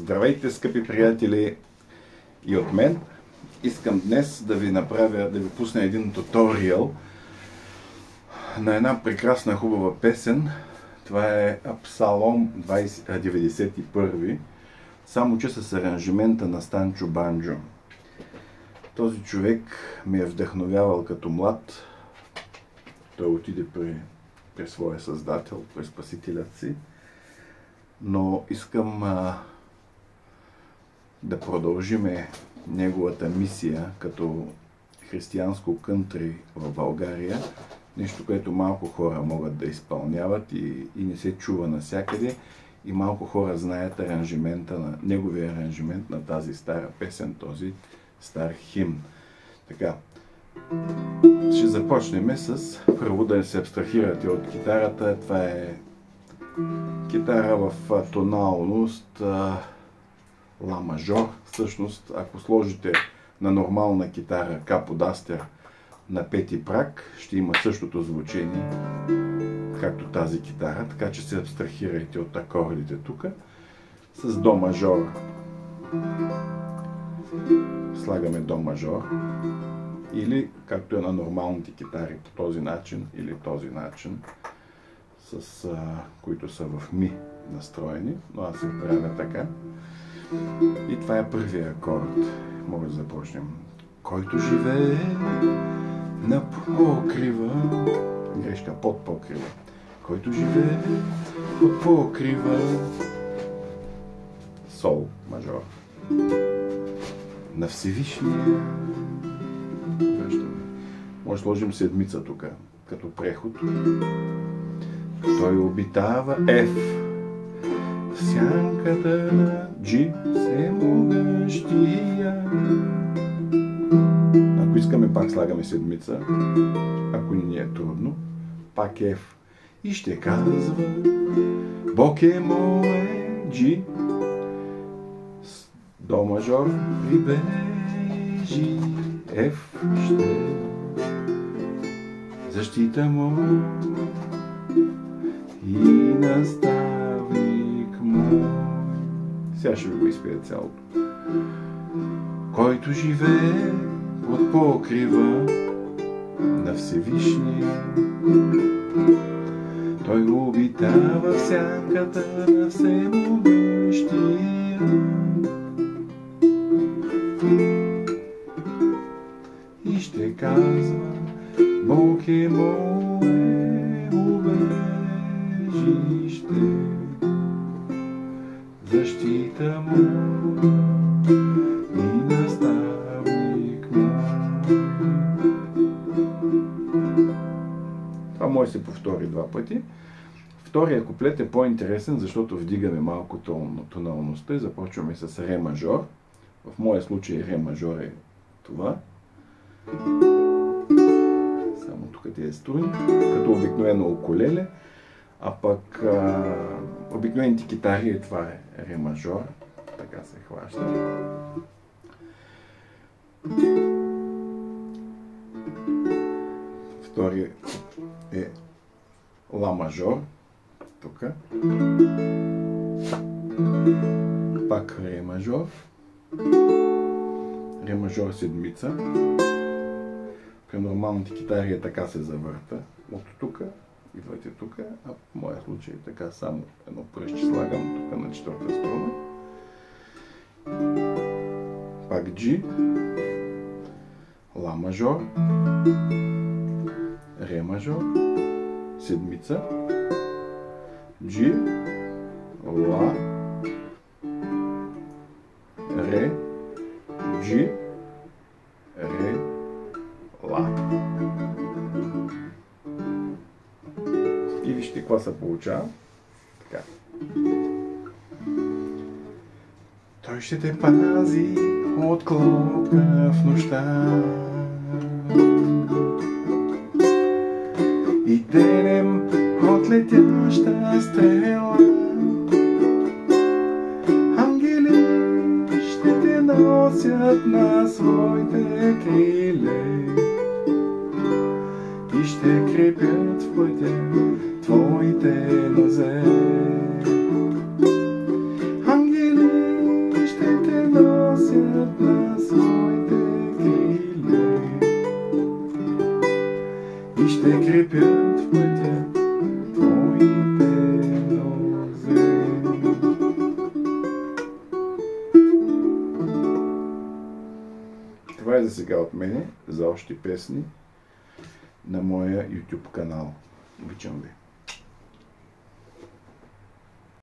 Здравейте, скъпи приятели, и от мен. Искам днес да ви пусна един туториал на една прекрасна хубава песен. Това е Псалом 91, само че с аранжимента на Станчо Банджо. Този човек ме е вдъхновявал като млад. Той отиде при своя създател, при Спасителят си. Но искам да продължиме неговата мисия като християнско кънтри в България. Нещо, което малко хора могат да изпълняват и не се чува навсякъде. И малко хора знаят неговия аранжимент на тази стара песен, този стар химн. Така, ще започнем с първо да се абстрахирате от китарата. Това е китара в тоналност ла мажор. Всъщност, ако сложите на нормална китара каподастер на пети праг, ще има същото звучение, както тази китара, така че се абстрахирайте от акордите тук. С до мажор слагаме до мажор, или както е на нормалните китари, по този начин или този начин, които са в ми настроени, но аз се правя така. И това е първия акорд. Може да започнем. Който живее на покрива, грешка, под покрива. Който живее под покрива, сол мажор, на Всевишния. Връщаме. Може да сложим седмица тук, като преход. Той обитава F. В сянката на G се могъщия. Ако искаме, пак слагаме седмица. Ако ни е трудно, пак F. И ще казва: Бог е мое G. До мажор прибежи. F ще защита му и наставник му. Сега ще ви го изпея цялото. Който живее под покрива на Всевишния, той обитава в сянката на Всемогъщия. И ще казва: Бог е мое убежище, защита му и наставник му. Това може да се повтори два пъти. Втория куплет е по-интересен, защото вдигаме малко тоналността и започваме с ре мажор. В моя случай ре мажор е това. Само тук тези струни, като обикновено укулеле, а пък обикновените китари, това е ре мажор, така се хваща. Втори е ла мажор, тук. Пак ре мажор. Ре мажор седмица. При нормалните китари е така се завърта. От тук, идвайте тук, а в моя случай така само едно пръстче слагам тук на четвърта струна. Пак G, ла мажор, ре мажор, седмица, G, ла, ре, G, ре, ла. И вижте какво се получава. Така. Той ще те пази от клопка в нощта и денем от летяща стрела. Ангели ще те носят на своите криле и ще крепят в пътя твоите нозе. Ангели и ще крепят в пътя моите нозе. Това е за сега от мене, за още песни на моя YouTube канал. Обичам ви!